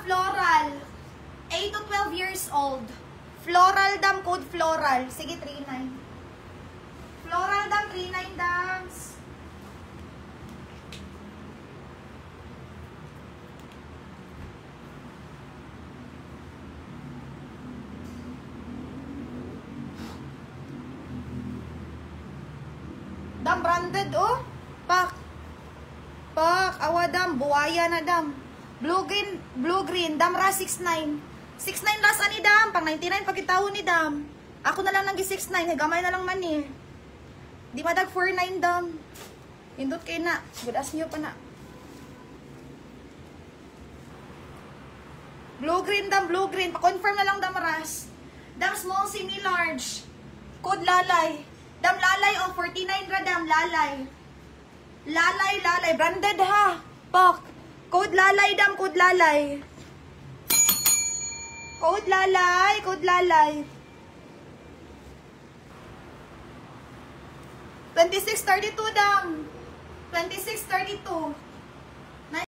floral. 8 to 12 years old. Floral dam, code floral. Sige, 39. Floral dam, 39 dams. Dam, branded, oh. Pak. Pak, awa dam, buwaya na dam. Blue green, dam ra 69. 69 ras ani dam, pang 99 pagkitaho ni dam. Ako na lang nang 69, gamay na lang man eh. Di madag 49 dam. Indot kay na, good as nyo pa na. Blue green dam, blue green, pa-confirm na lang dam ras. Dam small, semi large. Code lalay. Dam lalay o 49 ra dam, lalay. Lalay, branded ha. Pak. Code lalay dam, code lalay. Code lalay. 2632 dam. 2632.